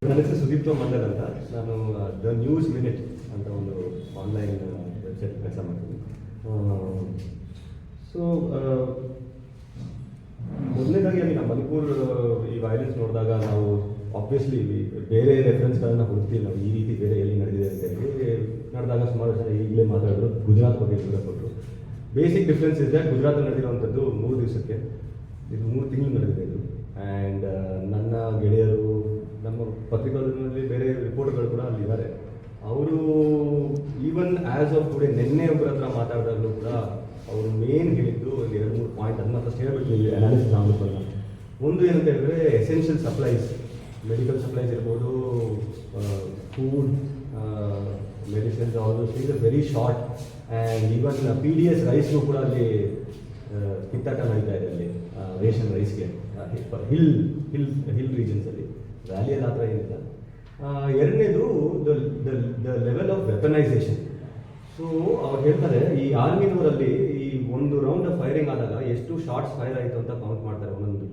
ನನ್ನ ಹೆಸರು ಸುದೀಪ್ ಮಂಡಲ್ ಅಂತ. ನಾನು ದ ನ್ಯೂಸ್ ಮಿನಿಟ್ ಅಂತ ಒಂದು ಆನ್ಲೈನ್ ವೆಬ್ಸೈಟ್ ಕೆಲಸ ಮಾಡ್ತೀನಿ. ಸೊ ಮೊದಲನೇದಾಗಿ ಅಲ್ಲಿ ನಮ್ಮ ಮಣಿಪುರ್ ಈ ವೈಲೆನ್ಸ್ ನೋಡಿದಾಗ ನಾವು ಆಬ್ವಿಯಸ್ಲಿ ಬೇರೆ ರೆಫರೆನ್ಸ್ಗಳನ್ನ ಹುಡುಕ್ತೀವಿ. ನಾವು ಈ ರೀತಿ ಬೇರೆ ಎಲ್ಲಿ ನಡೆದಿದೆ ಅಂತ ಹೇಳಿ ನಡೆದಾಗ ಸುಮಾರು ಜನ ಈಗಲೇ ಮಾತಾಡಿದ್ರು, ಗುಜರಾತ್ ಬಗ್ಗೆ ದೂರ ಕೊಟ್ಟರು. ಬೇಸಿಕ್ ಡಿಫ್ರೆನ್ಸ್ ಇದೆ, ಗುಜರಾತ್ ನಡೆದಿರುವಂಥದ್ದು 3 ದಿವಸಕ್ಕೆ, ಇದು 3 ತಿಂಗಳು ನಡೆದಿದೆ ಇದು. ಆ್ಯಂಡ್ ನನ್ನ ಗೆಳೆಯರು, ನಮ್ಮ ಪತ್ರಿಕೋದ್ಯಮದಲ್ಲಿ ಬೇರೆ ರಿಪೋರ್ಟರ್ಗಳು ಕೂಡ ಅಲ್ಲಿದ್ದಾರೆ. ಅವರು ಈವನ್ ಆ್ಯಸ್ ಆಫ್ ಟುಡೇ ನಿನ್ನೆ ಒಬ್ಬರ ಹತ್ರ ಮಾತಾಡಿದಾಗಲೂ ಕೂಡ ಅವರು ಮೇನ್ ಹೇಳಿದ್ದು ಒಂದು 2-3 ಪಾಯಿಂಟ್ ಅದನ್ನ ಫಸ್ಟ್ ಹೇಳ್ಬಿಟ್ಟು ನೀವು ಅನಾಲಿಸಿಸ್ ಆಗಬೇಕಲ್ಲ. ಒಂದು ಏನಂತ ಹೇಳಿದ್ರೆ ಎಸೆನ್ಷಿಯಲ್ ಸಪ್ಲೈಸ್, ಮೆಡಿಕಲ್ ಸಪ್ಲೈಸ್ ಇರ್ಬೋದು, food, medicines, all those things are very short. And even PDS ರೈಸ್ಗೂ ಕೂಡ ಅಲ್ಲಿ ಕಿತ್ತಾಟ ನಡೀತಾ ಇದೆ ಅಲ್ಲಿ ರೇಷನ್ ರೈಸ್ಗೆ ಹಿಲ್ ರೀಜನ್ಸಲ್ಲಿ. ವ್ಯಾಲಿಯಲ್ಲಿ ಆ ಥರ ಏನಿಲ್ಲ. ಎರಡನೇದು ದ ಲೆವೆಲ್ ಆಫ್ ವೆಪನೈಸೇಷನ್. ಸೊ ಅವ್ರು ಹೇಳ್ತಾರೆ ಈ ಆರ್ಮಿನವರಲ್ಲಿ ಈ ಒಂದು ರೌಂಡ್ ಆಫ್ ಫೈರಿಂಗ್ ಆದಾಗ ಎಷ್ಟು ಶಾರ್ಟ್ಸ್ ಫೈರ್ ಆಯಿತು ಅಂತ ಕೌಂಟ್ ಮಾಡ್ತಾರೆ ಒಂದೊಂದು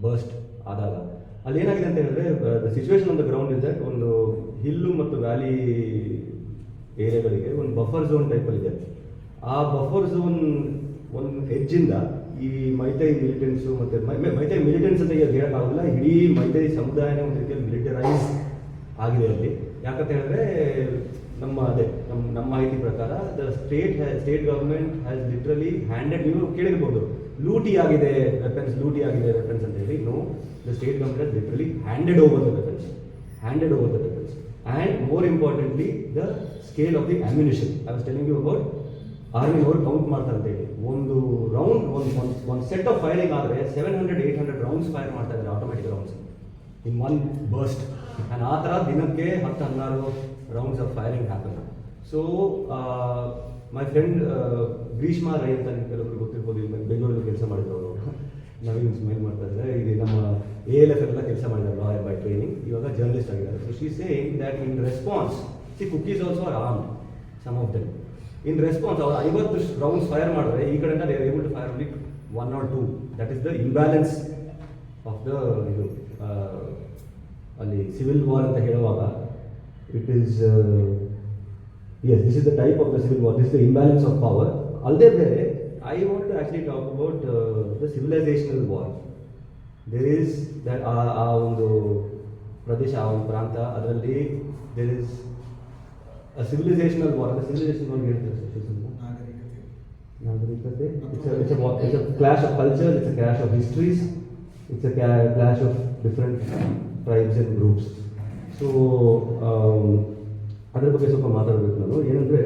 ಬರ್ಸ್ಟ್ ಆದಾಗ. ಅಲ್ಲಿ ಏನಾಗಿದೆ ಅಂತ ಹೇಳಿದ್ರೆ the situation on the ground is that ಒಂದು ಹಿಲ್ಲು ಮತ್ತು ವ್ಯಾಲಿ ಏರಿಯಾಗಳಿಗೆ ಒಂದು ಬಫರ್ ಝೋನ್ ಟೈಪಲ್ಲಿದೆ. ಆ ಬಫರ್ ಝೋನ್ ಒಂದು ಹೆಜ್ಜಿಂದ ಈ ಮೈತೈ ಮಿಲಿಟೆಂಟ್ಸು ಮತ್ತು ಮೈತೈ ಮಿಲಿಟೆಂಟ್ಸ್ ಅಂತ ಈಗ ಹೇಳೋಕ್ಕಾಗಲ್ಲ, ಇಡೀ ಮೈತೈ ಸಮುದಾಯನೇ ಒಂದು ರೀತಿಯಲ್ಲಿ ಮಿಲಿಟರೈಸ್ ಆಗಿದೆ ಅಲ್ಲಿ. ಯಾಕಂತ ಹೇಳಿದ್ರೆ ನಮ್ಮ ಮಾಹಿತಿ ಪ್ರಕಾರ the state government has literally handed, ನೀವು ಕೇಳಿರ್ಬೋದು ಲೂಟಿ ಆಗಿದೆ ವೆಪನ್ಸ್ ಅಂತ ಹೇಳಿ. No, the state government has literally handed over the weapons. And more importantly the scale of the ammunition. I was telling you about ಆರ್ಮಿನವರು ಕೌಂಟ್ ಮಾಡ್ತಾರೆ ಅಂತ ಹೇಳಿ. ಒಂದು ರೌಂಡ್ ಒಂದು ಸೆಟ್ ಆಫ್ ಫೈರಿಂಗ್ ಆದರೆ 700-800 ರೌಂಡ್ಸ್ ಫೈರ್ ಮಾಡ್ತಾ ಇದ್ದಾರೆ, automatic rounds in one burst. And ಆ ಥರ ದಿನಕ್ಕೆ 10-16 rounds of firing happen. So my friend Greeshma Rai ಅಂತ ನಿಮ್ಗೆ ಕೆಲವರು ಗೊತ್ತಿರ್ಬೋದು, ಬೆಂಗಳೂರಲ್ಲಿ ಕೆಲಸ ಮಾಡಿದವರು, ನವೀನ್ ಸ್ಮೈಲ್ ಮಾಡ್ತಾ ಇದ್ದಾರೆ. ಇದು ನಮ್ಮ ALF ಎಲ್ಲ ಕೆಲಸ ಮಾಡಿದ್ದಾರೆ, ಲಾಯರ್ ಬೈ ಟ್ರೈನಿಂಗ್, ಇವಾಗ ಜರ್ನಲಿಸ್ಟ್ ಆಗಿದ್ದಾರೆ. So she saying that in response, see Kukis also are armed, some of them. In response ಅವರು 50 ರೌಂಡ್ಸ್ ಫೈರ್ ಮಾಡಿದ್ರೆ ಈ ಕಡೆಯಿಂದ they are able to fire only 1 or 2. That is the imbalance of the ಇದು ಅಲ್ಲಿ civil war ಅಂತ ಹೇಳುವಾಗ it is this is the type of the civil war, this the imbalance of power. ಅಲ್ಲದೆ ಬೇರೆ I want to actually talk about the civilizational war. There is that ಆ ಒಂದು ಪ್ರದೇಶ, ಆ ಒಂದು ಪ್ರಾಂತ, ಅದರಲ್ಲಿ there is a civilizational war. The civilization war ಹೇಳ್ತಾರೆ ನಾಗರಿಕತೆ. It's a clash of cultures, it's a clash of histories, it's a clash of different tribes and groups. So ಅದರ ಬಗ್ಗೆ ಸ್ವಲ್ಪ ಮಾತಾಡಬೇಕು ನಾನು. ಏನಂದರೆ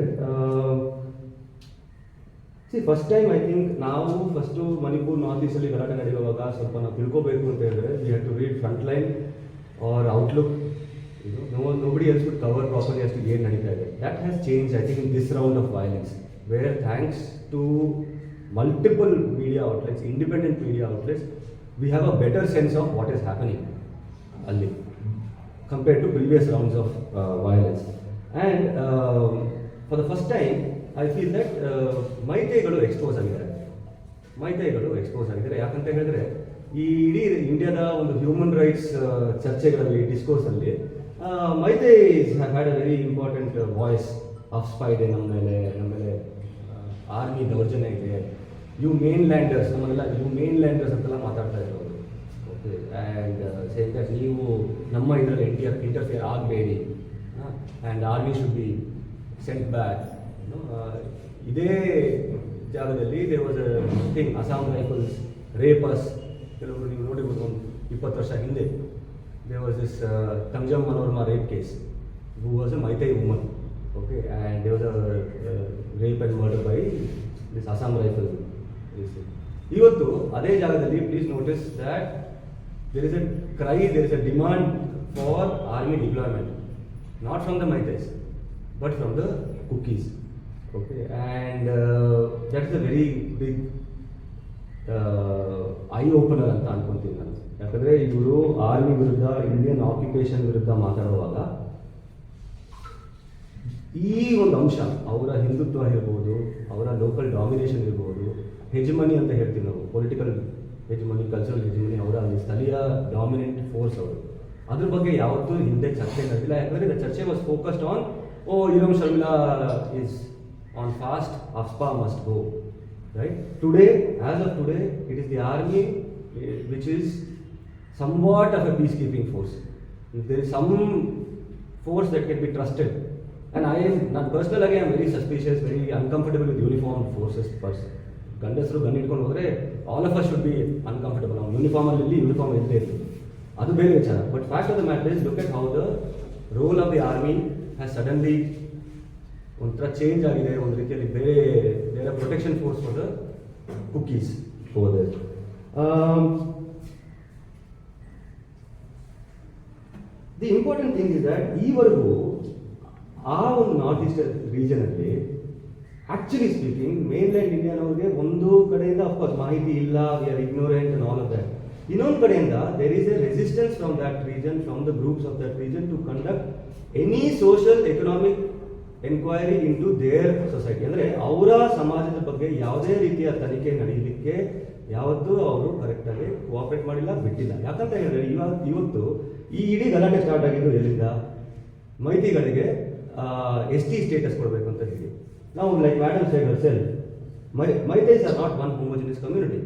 ಫಸ್ಟ್ ಟೈಮ್ ಐ ಥಿಂಕ್ ನಾವು first Manipur north ಈಸ್ಟಲ್ಲಿ ಗಲಾಟೆ ನಡೆಯುವಾಗ ಸ್ವಲ್ಪ ನಾವು ತಿಳ್ಕೋಬೇಕು ಅಂತ ಹೇಳಿದ್ರೆ we have to read Frontline or Outlook. Nobody else could cover properly as to what nadita ide. That has changed, I think, in this round of violence, where thanks to multiple media outlets, independent media outlets, we have a better sense of what is happening alli compared to previous rounds of violence. And for the first time, I feel that ಮೈತೈಗಳು expose ಆಗಿದ್ದಾರೆ. ಯಾಕಂತ ಹೇಳಿದ್ರೆ ಈ ಇಡೀ ಇಂಡಿಯಾದ ಒಂದು human rights ಚರ್ಚೆಗಳಲ್ಲಿ, ಡಿಸ್ಕೋರ್ಸಲ್ಲಿ Meitei had a very important voice. AFSPA ಇದೆ ನಮ್ಮ ಮೇಲೆ ಆರ್ಮಿ ದೌರ್ಜನ್ಯ ಇದೆ, ಯು ಮೇನ್ ಲ್ಯಾಂಡರ್ಸ್, ನಮ್ಮನ್ನೆಲ್ಲ ಯು ಮೇನ್ ಲ್ಯಾಂಡರ್ಸ್ ಅಂತೆಲ್ಲ ಮಾತಾಡ್ತಾ ಇರೋರು. ಓಕೆ, ಆ್ಯಂಡ್ ಸೇಮ್ ದಟ್ ನೀವು ನಮ್ಮ ಇದರಲ್ಲಿ ಇಂಟರ್ಫಿಯರ್ ಆಗಬೇಡಿ, and army should be sent back. ಇದೇ ಜಾಗದಲ್ಲಿ there was a thing, Assam Rifles rapers. ಕೆಲವರು ನೀವು ನೋಡಿರ್ಬೋದು, ಒಂದು 20 ವರ್ಷ ಹಿಂದೆ there was this Tangjam Manorama rape case, who was a Maitai woman, okay, and there was a rape and murder by this Assam rifle. Ivattu ade jagadalli, please notice that there is a cry, there is a demand for army deployment, not from the Maitais but from the Kukis, okay, and that is a very big eye opener ಅಂತ ಅನ್ಕೊಂತೀನಿ ನಾನು. ಯಾಕಂದರೆ ಇವರು army ವಿರುದ್ಧ, Indian occupation ವಿರುದ್ಧ ಮಾತಾಡುವಾಗ ಈ ಒಂದು ಅಂಶ, ಅವರ ಹಿಂದುತ್ವ ಇರ್ಬೋದು, ಅವರ ಲೋಕಲ್ ಡಾಮಿನೇಷನ್ ಇರ್ಬೋದು, ಹೆಜಮನಿ ಅಂತ ಹೇಳ್ತೀವಿ ನಾವು, ಪೊಲಿಟಿಕಲ್ ಹೆಜಮನಿ, ಕಲ್ಚರಲ್ ಹೆಜಮನಿ, ಅವರ ಅಲ್ಲಿ ಸ್ಥಳೀಯ ಡಾಮಿನೆಂಟ್ ಫೋರ್ಸ್ ಅವರು. ಅದ್ರ ಬಗ್ಗೆ ಯಾವತ್ತೂ ಹಿಂದೆ ಚರ್ಚೆ ನಡೆದಿಲ್ಲ. ಯಾಕಂದರೆ ದ ಚರ್ಚೆ was focused on Iram Sharmila is on fast, Afspa must go. Right? Today, as of today, it is the army which is somewhat of a peacekeeping force. If there is some force that can be trusted, and I am not personally, I am very suspicious, very uncomfortable with uniformed forces person. ಗಂಡಸರು gun ಇಟ್ಕೊಂಡು ಹೋದರೆ all of us should be uncomfortable. ಅವ್ನು ಯೂನಿಫಾರ್ಮಲ್ಲಿ uniform ಇಲ್ಲದೆ ಇರಲಿ, ಅದು ಬೇರೆ ವಿಚಾರ. But fact of the matter is look at how the role of the army has suddenly ಒಂಥರ ಚೇಂಜ್ ಆಗಿದೆ. ಒಂದು ರೀತಿಯಲ್ಲಿ ಬೇರೆ protection force for the Kukis ಹೋದೆ. The important thing is that ಈವರೆಗೂ ಆ ಒಂದು ನಾರ್ತ್ ಈಸ್ಟರ್ನ್ ರೀಜನಲ್ಲಿ ಆಕ್ಚುಲಿ ಸ್ಪೀಕಿಂಗ್ ಮೇನ್ಲ್ಯಾಂಡ್ ಇಂಡಿಯಾನವ್ರಿಗೆ ಒಂದು ಕಡೆಯಿಂದ ಅಫ್ಕೋರ್ಸ್ ಮಾಹಿತಿ ಇಲ್ಲ, we are ignorant and all of that. ಇನ್ನೊಂದು ಕಡೆಯಿಂದ there is a resistance from that region, from the groups of that region to conduct any social economic enquiry into their society. ಅಂದರೆ ಅವರ ಸಮಾಜದ ಬಗ್ಗೆ ಯಾವುದೇ ರೀತಿಯ ತನಿಖೆ ನಡೆಯಲಿಕ್ಕೆ ಯಾವತ್ತೂ ಅವರು ಕರೆಕ್ಟಾಗಿ ಕೋಆಪರೇಟ್ ಮಾಡಿಲ್ಲ, ಬಿಟ್ಟಿಲ್ಲ. ಯಾಕಂತ ಹೇಳಿದ್ರೆ ಇವತ್ತು ಈ ಇಡೀ ಗಲಾಟೆ ಸ್ಟಾರ್ಟ್ ಆಗಿದ್ದು ಎಲ್ಲಿಂದ? ಮೈತಿಗಳಿಗೆ ST ಸ್ಟೇಟಸ್ ಕೊಡಬೇಕು ಅಂತ ಹೇಳಿ. ನಾವು like madam said herself, Meiteis are not one homogeneous community.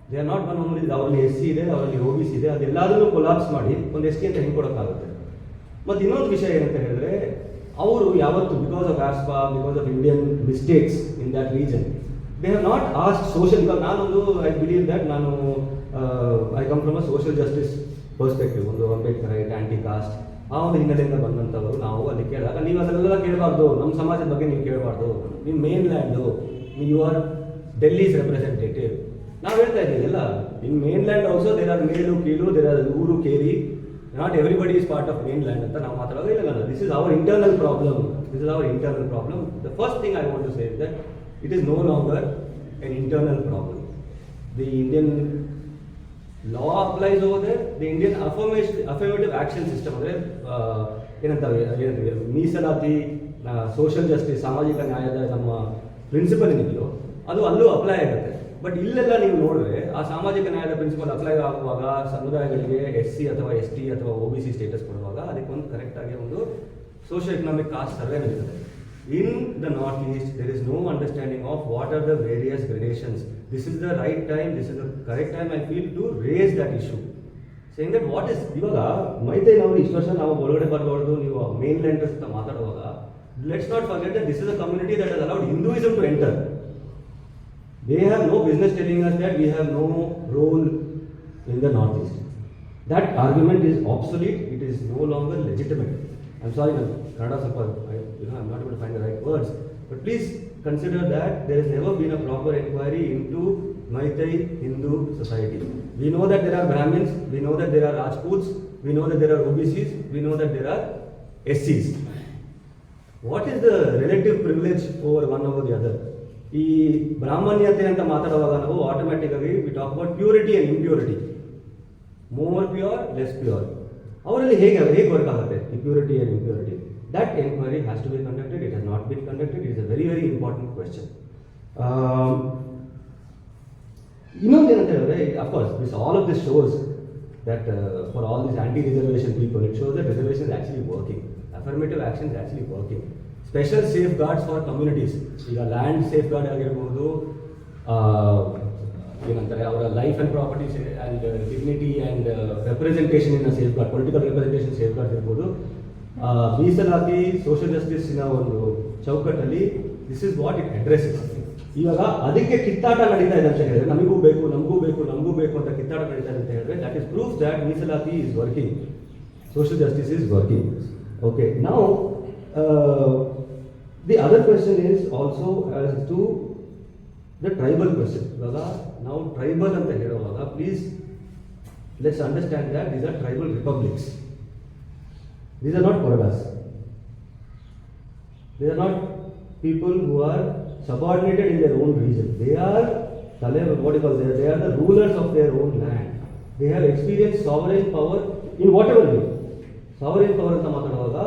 They are not one homogeneous. ಅವರಲ್ಲಿ SC ಇದೆ, ಅವರಲ್ಲಿ OBC ಇದೆ, ಅದೆಲ್ಲದನ್ನು ಕೊಲಾಪ್ಸ್ ಮಾಡಿ ಒಂದು ST ಅಂತ ಹೆಂಗೆ ಕೊಡೋಕ್ಕಾಗುತ್ತೆ? ಮತ್ತು ಇನ್ನೊಂದು ವಿಷಯ ಏನಂತ ಹೇಳಿದ್ರೆ, ಅವರು ಯಾವತ್ತು because of AFSPA, because of Indian mistakes in that region, they have not asked social. ಇವಾಗ ನಾನೊಂದು ಐ ಬಿಲೀವ್ ದ್ಯಾಟ್ ನಾನು I come from a social justice perspective. ಒಂದು ಅಂಬೇಡ್ಕರ್ ರೈಟ್, ಆ್ಯಂಟಿ ಕಾಸ್ಟ್, ಆ ಒಂದು ಹಿನ್ನೆಲೆಯಿಂದ ಬಂದಂಥವರು ನಾವು ಅಲ್ಲಿ ಕೇಳಿದಾಗ ನೀವು ಅದನ್ನೆಲ್ಲ ಕೇಳಬಾರ್ದು, ನಮ್ಮ ಸಮಾಜದ ಬಗ್ಗೆ ನೀವು ಕೇಳಬಾರ್ದು, ನೀವು mainland, you are Delhi's representative. ನಾವು ಹೇಳ್ತಾ ಇದ್ದೀವಿ ಎಲ್ಲ in mainland also there are ಮೇಲು ಕೀಳು, ದೇರ್ ಆರ್ ಊರು ಕೇರಿ, not everybody is part of mainland ಅಂತ ನಾವು ಮಾತಾಡೋದು ಇಲ್ಲ. This is our internal problem. This is our internal problem. The first thing I want to say is that it is no longer an internal problem. The Indian law applies over there. The Indian affirmative action system, ಅಂದರೆ ಏನಂತ ಮೀಸಲಾತಿ, social justice, ಸಾಮಾಜಿಕ ನ್ಯಾಯದ ನಮ್ಮ principal ಏನಿದೆಯೋ ಅದು ಅಲ್ಲೂ apply ಆಗುತ್ತೆ. ಬಟ್ ಇಲ್ಲೆಲ್ಲ ನೀವು ನೋಡಿದ್ರೆ ಆ ಸಾಮಾಜಿಕ ನ್ಯಾಯದ ಪ್ರಿನ್ಸಿಪಲ್ ಅಪ್ಲೈ ಆಗುವಾಗ ಸಮುದಾಯಗಳಿಗೆ SC ಅಥವಾ ST ಅಥವಾ OBC ಸ್ಟೇಟಸ್ ಕೊಡುವಾಗ ಅದಕ್ಕೆ ಒಂದು ಕರೆಕ್ಟಾಗಿ ಒಂದು ಸೋಷಿಯೋ ಎಕನಾಮಿಕ್ ಕಾಸ್ಟ್ ಸರ್ವೆ ನಡೀತದೆ. In the Northeast, there is no understanding of what are the various gradations. This is the right time, this is the correct time, I feel, to raise that issue. Saying that what is, ಇವಾಗ ಮೈತೈ ನಾವು ಇಷ್ಟು ವರ್ಷ ನಾವು ಒಳಗಡೆ ಬರಬಾರ್ದು, ನೀವು mainland ಅಂತ ಮಾತಾಡುವಾಗ let's not forget that this is a community that has allowed Hinduism to enter. They have no business telling us that we have no role in the Northeast. That argument is obsolete, it is no longer legitimate. I'm sorry, Kannada ಸ್ವಲ್ಪ I'm not able to find the right words, but please consider that there has never been a proper inquiry into Maitai Hindu society. We know that there are Brahmins, we know that there are Rajputs, we know that there are OBCs, we know that there are SCs. What is the relative privilege over one over the other? ಈ ಬ್ರಾಹ್ಮಣ್ಯತೆ ಅಂತ ಮಾತಾಡುವಾಗ ನಾವು automatic ಆಗಿ we talk about purity and impurity, more pure, less pure. ಅವರಲ್ಲಿ ಹೇಗೆ work ಆಗುತ್ತೆ ಈ purity and impurity? That inquiry has to be conducted. It has not been conducted. It is a very, very important question. ಇನ್ನೊಂದು ಏನಂತ ಹೇಳಿದ್ರೆ, of course, all of this shows that for all these anti-reservation people, it shows that reservation is actually working. Affirmative action is actually working. Special safeguards for communities. ಈಗ land safeguard ಆಗಿರ್ಬೋದು, ಏನಂತಾರೆ ಅವರ life and property and dignity and representation in safeguard, political representation safeguard ಇರ್ಬೋದು. ಮೀಸಲಾತಿ, social ಜಸ್ಟಿಸ್ನ ಒಂದು ಚೌಕಟ್ಟಲ್ಲಿ this is what it addresses. ಇವಾಗ ಅದಕ್ಕೆ ಕಿತ್ತಾಟ ನಡೀತಾ ಇದೆ ಅಂತ ಹೇಳಿದ್ರೆ, ನಮಗೂ ಬೇಕು ಅಂತ ಕಿತ್ತಾಟ ನಡೀತಾ ಇದೆ ಅಂತ ಹೇಳಿದ್ರೆ, ದಟ್ ಇಸ್ ಪ್ರೂಫ್ ದಟ್ ಮೀಸಲಾತಿ is working, social justice is working. Okay, now the other question is also as to the tribal question. ಇವಾಗ ನಾವು ಟ್ರೈಬಲ್ ಅಂತ ಹೇಳುವಾಗ please let's understand that these are tribal republics. These are not Koragas. They are not people who are subordinated in their own region. They are they are the rulers of their own land. They have experienced sovereign power in whatever way. Sovereign power anta matadaga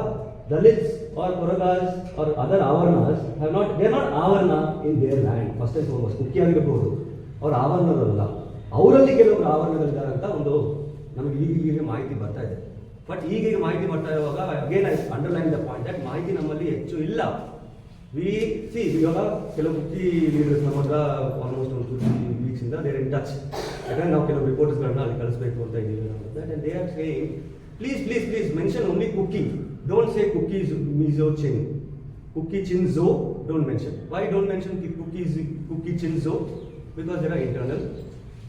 Dalits or Koragas or other Avarnas they are not Avarna in their land. First and foremost, ಮುಖ್ಯ ಆಗಿರಬಹುದು ಅವರು ಆವರಣದಲ್ಲ, ಅವರಲ್ಲಿ ಕೆಲವರು ಆವರಣಗಳಿದ್ದಾರೆ ಅಂತ ಒಂದು ನಮಗೆ ಈಗ ಮಾಹಿತಿ ಬರ್ತಾ ಇದೆ. ಬಟ್ ಈಗ ಮಾಹಿತಿ ಬರ್ತಾ ಇರುವಾಗ again I underline the point that ಮಾಹಿತಿ ನಮ್ಮಲ್ಲಿ ಹೆಚ್ಚು ಇಲ್ಲ. ಇವಾಗ ಕೆಲವು ಕುಕ್ಕಿ ಲೀಡರ್ಸ್ ನಮ್ಮ ಹತ್ರ ಆಲ್ಮೋಸ್ಟ್ ಒಂದು 2-3 ವೀಕ್ಸಿಂದ ದೇರ್ ಇನ್ ಟಚ್. ಯಾಕಂದ್ರೆ ನಾವು ಕೆಲವು ರಿಪೋರ್ಟರ್ಸ್ಗಳನ್ನ ಅಲ್ಲಿ ಕಳಿಸ್ಬೇಕು ಅಂತ ಇದ್ದೀವಿ. And they are saying please mention only Kuki, don't say Kukis Mizo Chin. Cookie Chinzo, don't mention. Why don't mention Cookie Chinzo? Because there are internal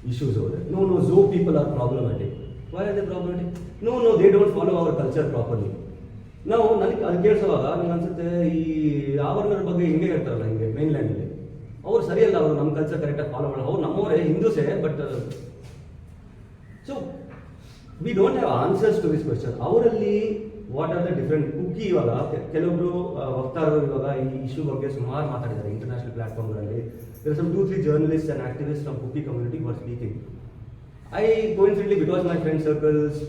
issues over there. No, Zo people are problematic. Why are they problematic? No, they don't follow our culture properly. ನಾವು ನನಗೆ ಅದು ಕೇಳಿಸುವಾಗ ನನಗೆ ಅನ್ಸುತ್ತೆ ಈ ಆವರಣರ ಬಗ್ಗೆ ಹಿಂಗೆ ಹೇಳ್ತಾರಲ್ಲ, ಹಿಂಗೆ ಮೇನ್ಲ್ಯಾಂಡಲ್ಲಿ ಅವ್ರು ಸರಿಯಲ್ಲ, ಅವರು ನಮ್ಮ ಕಲ್ಚರ್ ಕರೆಕ್ಟಾಗಿ ಫಾಲೋ ಮಾಡಲ್ಲ. ಅವ್ರು ನಮ್ಮವರೇ, ಹಿಂದೂಸೇ, but so we don't have answers to this question. ಅವರಲ್ಲಿ what are the different Kuki. ಇವಾಗ ಕೆಲವೊಬ್ರು ವಕ್ತಾರರು ಇವಾಗ ಈ ಇಶ್ಯೂ ಬಗ್ಗೆ ಸುಮಾರು ಮಾತಾಡಿದ್ದಾರೆ ಇಂಟರ್ನ್ಯಾಷನಲ್ ಪ್ಲಾಟ್ಫಾರ್ಮ್ಗಳಲ್ಲಿ. There some 2-3 journalist and activist from Kuki community were speaking. I coincidentally because my friend circles,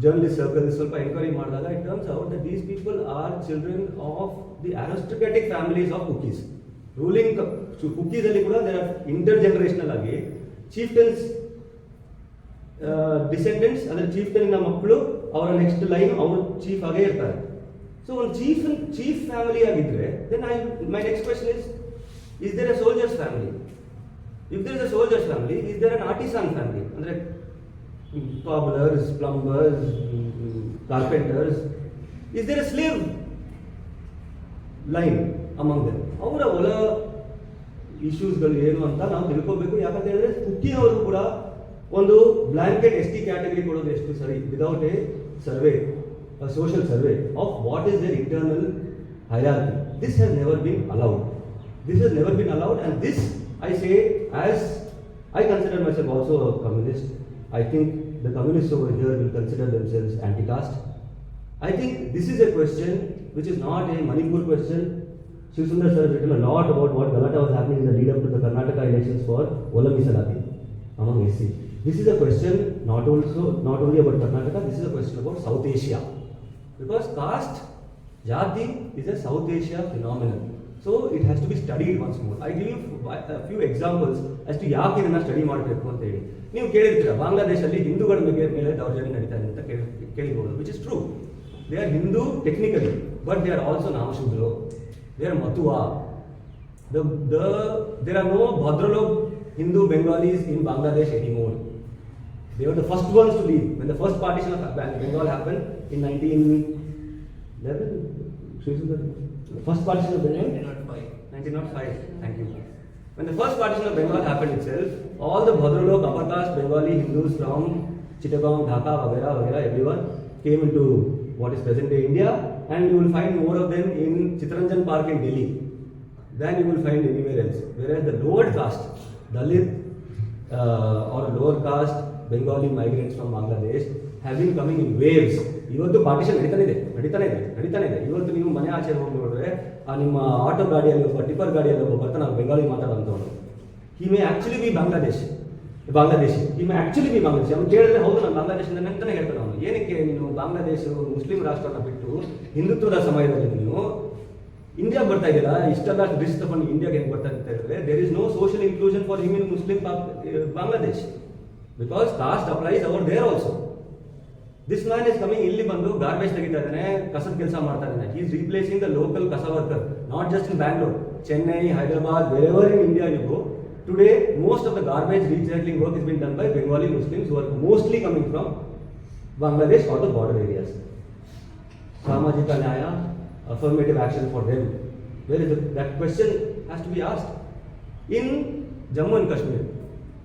journalist circles ಸ್ವಲ್ಪ ಎನ್ಕ್ವೈರಿ ಮಾಡಿದಾಗ it turns out that these people are children of the aristocratic families of Kukis. Ruling ಕುಕ್ಕೀಸಲ್ಲಿ ಕೂಡ there are inter generational ಆಗಿ ಚೀಫ್ಟನ್ಸ್ descendants, ಅಂದರೆ ಚೀಫ್ಟನ್ನ ಮಕ್ಕಳು ಅವರ next line ಅವರು chief ಆಗೇ ಇರ್ತಾರೆ. ಸೊ ಒಂದು ಚೀಫ್ ಫ್ಯಾಮಿಲಿ ಆಗಿದ್ರೆ then my next question is there a soldiers family? If there is a soldiers family, is there an artisan family? ಅಂದರೆ cobblers, plumbers, carpenters, is there a slave line among them? ಅವರ ಒಳ ಇಶ್ಯೂಸ್ಗಳು ಏನು ಅಂತ ನಾವು ತಿಳ್ಕೋಬೇಕು. ಯಾಕಂತ ಹೇಳಿದ್ರೆ ಕುಕ್ಕಿನವರು ಕೂಡ ಒಂದು ಬ್ಲಾಂಕೆಟ್ ST ಕ್ಯಾಟಗರಿ ಕೊಡೋದು ಎಷ್ಟು ಸರಿ, without a survey, social survey of what is their internal hierarchy. This has never been allowed. And this I say, as I consider myself also a communist, I think the communists over here will consider themselves anti-caste. I think this is a question which is not a Manipur question. Shiv Sundar sir has written a lot about what Galata was happening in the lead up to the Karnataka elections for Ola Misalati among SC. This is a question not only about Karnataka, this is a question about South Asia. Because caste, jati is a South Asia phenomenon. So it has to be studied once more. I give you a few examples as to ಯಾಕೆ ಇದನ್ನ study ಮಾಡಬೇಕು ಅಂತ ಹೇಳಿ. ನೀವು ಕೇಳಿರ್ತೀರ ಬಾಂಗ್ಲಾದೇಶಲ್ಲಿ ಹಿಂದೂಗಳ ಮೇಲೆ ದೌರ್ಜನ್ಯ ನಡೀತಾ ಇದೆ ಅಂತ ಕೇಳಿರ್ಬೋದು, which is true. They are Hindu technically, but they are also ನಾಮಶೂದ್ರರು. They are Matua. There are no Bhadralok Hindu Bengalis in Bangladesh anymore. They were the first ones to leave. When the first partition of Bengal happened in 1911, the first partition of Bengal? 1905. Thank you. When the first partition of Bengal happened itself, all the Bhadralok, upper caste Bengali Hindus from Chittagong, Dhaka, Vagera, everyone came into what is present day India, and you will find more of them in Chittaranjan Park in Delhi than you will find anywhere else. Whereas the lower caste, Dalit or lower caste Bengali migrants from Bangladesh have been coming in waves. ಇವತ್ತು partition ನಡೀತಾನೆ ಇದೆ. ಇವತ್ತು ನೀವು ಮನೆ ಆಚೆ ಹೋಗಿ ನೋಡಿದ್ರೆ ನಿಮ್ಮ ಆಟೋ ಗಾಡಿಯಲ್ಲಿ ಒಬ್ಬ ಟಿಪ್ಪರ್ ಗಾಡಿಯಲ್ಲಿ ಒಬ್ಬ ಬರ್ತಾನೆ ಬೆಂಗಾಲಿ ಮಾತಾಡೋಂಥವ್ನು. ಹಿ ಮೇ ಆಕ್ಚುಲಿ ಬಿ ಬಾಂಗ್ಲಾದೇಶಿ. ಅವ್ನು ಕೇಳಿದ್ರೆ ಹೌದು ನಾನು ಬಾಂಗ್ಲಾದೇಶದಿಂದ ಅಂತಾನೆ ಹೇಳ್ತಾನೆ ಅವನು. ಏನಕ್ಕೆ ನೀನು ಬಾಂಗ್ಲಾದೇಶ ಮುಸ್ಲಿಂ ರಾಷ್ಟ್ರನ ಬಿಟ್ಟು ಹಿಂದುತ್ವದ ಸಮಯದಲ್ಲಿ ನೀನು ಇಂಡಿಯಾಗೆ ಬರ್ತಾ ಇದ್ದೀರಾ? ಇಷ್ಟೆಲ್ಲ ರಿಸ್ಕ್ ತಗೊಂಡು ಇಂಡಿಯಾಗೆ ಹೆಂಗೆ ಬರ್ತಾ ಅಂತ ಹೇಳಿದ್ರೆ there is no social inclusion for him in Muslim Bangladesh, because caste applies over there also. This man is coming, ಇಲ್ಲಿ ಬಂದು ಗಾರ್ಬೇಜ್ ತೆಗಿತಾ ಇದ್ದಾನೆ, ಕಸದ ಕೆಲಸ ಮಾಡ್ತಾ ಇದ್ದಾನೆ. He is replacing the local ಕಸ worker, not just in Bangalore, Chennai, Hyderabad, wherever in India you go. Today, most of the garbage recycling work is being done by Bengali Muslims who are mostly coming from Bangladesh or the border areas. Samajika Nyaya, affirmative action for them. Where is that question has to be asked. In Jammu and Kashmir,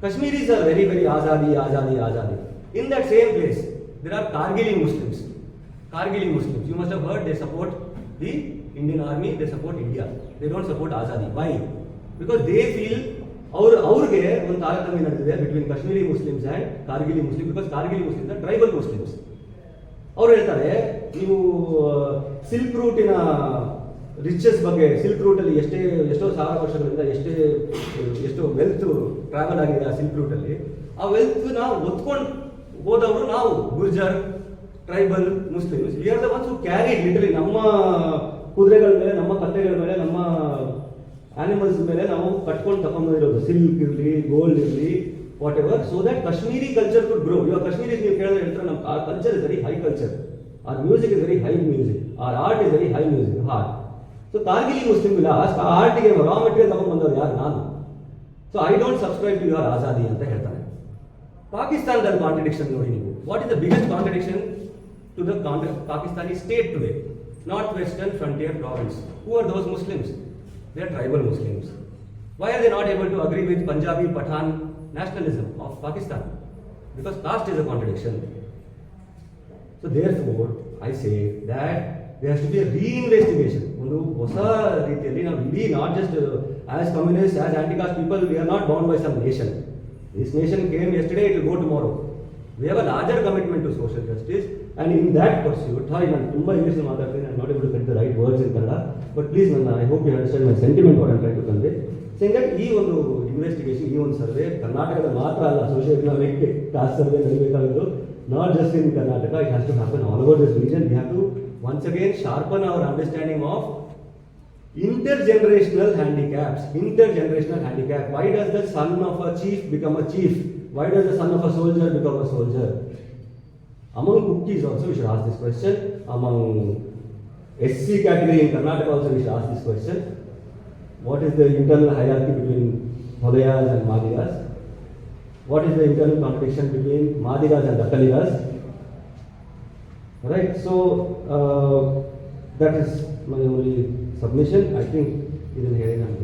Kashmiris are very, very azadi. In that same place, there are Kargili Muslims. You must have heard they support the Indian army, they support India. They don't support Azadi. Why? Because they feel ಅವ್ರಿಗೆ ಒಂದು ತಾರತಮ್ಯ ನಡೆದಿದೆ between Kashmiri Muslims and Kargili Muslim. Because Kargili Muslims are tribal Muslims. ಅವ್ರು ಹೇಳ್ತಾರೆ ನೀವು silk ರೂಟಿನ riches ಬಗ್ಗೆ, silk ರೂಟಲ್ಲಿ ಎಷ್ಟೋ ಸಾವಿರ ವರ್ಷಗಳಿಂದ ಎಷ್ಟೋ ವೆಲ್ತ್ ಟ್ರಾವೆಲ್ ಆಗಿದೆ ಆ ಸಿಲ್ಕ್ ರೂಟಲ್ಲಿ. ಆ ವೆಲ್ತ್ನ ಒತ್ಕೊಂಡು ಹೋದವರು ನಾವು Gurjar tribal Muslims. We are the ones who carried literally ನಮ್ಮ ಕುದುರೆಗಳ ಮೇಲೆ, ನಮ್ಮ ಕತ್ತೆಗಳ ಮೇಲೆ, ನಮ್ಮ ಆನಿಮಲ್ಸ್ ಮೇಲೆ ನಾವು ಕಟ್ಕೊಂಡು ತಗೊಂಡಿರೋದು, ಸಿಲ್ಕ್ ಇರಲಿ, ಗೋಲ್ಡ್ ಇರಲಿ, what ever, so that Kashmiri culture could grow. ಇವಾಗ ಕಾಶ್ಮೀರಿ ನೀವು ಕೇಳಿದ್ರೆ ಹೇಳ್ತಾರೆ ನಮ್ಮ culture is very high culture. Our music is very high music. Our art is very high music, art. So Kargili Muslim will ask, ಆ ಆರ್ಟಿಗೆ raw material ತಗೊಂಡು ಬಂದವರು ಯಾರು? ನಾನು. So I don't subscribe to your ಆಜಾದಿ ಅಂತ ಹೇಳ್ತಾನೆ. ಪಾಕಿಸ್ತಾನದಲ್ಲಿ contradiction ನೋಡಿ ನೀವು. What is the biggest contradiction to the Pakistani state today? Northwestern frontier province. Who are those Muslims? They are tribal Muslims. Why are they not able to agree with Punjabi Pathan nationalism of Pakistan? Because caste is a contradiction. So therefore, I say that there has to be a reinvestigation. ಒಂದು ಹೊಸ ರೀತಿಯಲ್ಲಿ ನಾವು ಇಡೀ not just as communist, as anti caste people, we are not bound by some nation. This nation came yesterday, it will go tomorrow. We have a larger commitment to social justice, and in that pursuit, sorry ನಾನು ತುಂಬ English ಮಾತಾಡ್ತೀನಿ, I not able to get the right words in Kannada, but please ನನ್ನ I hope you understand my sentiment what I try to convey. Saying that ಈ ಒಂದು investigation, ಈ ಒಂದು survey ಕರ್ನಾಟಕದ ಮಾತ್ರ ಅಲ್ಲ, ಸೋಷಿಯಲ್ ಎಕನಾಮಿಕ್ ಕಾಸ್ಟ್ ಸರ್ವೆ ನಡೀಬೇಕಾಗಿದ್ದು not just in Karnataka, it has to happen all over this region. We have to once again sharpen our understanding of intergenerational handicaps. Intergenerational handicap. Why does the son of a chief become a chief? Why does the son of a soldier become a soldier? Among cookies also we should ask this question. Among SC category in Karnataka also we should ask this question. What is the internal hierarchy between Hodayas and Madigas? What is the internal contradiction between Madigas and Dakkaligas? Right, so that is my only submission. I think ಇದನ್ನು ಹೇಳಿ ನಾನು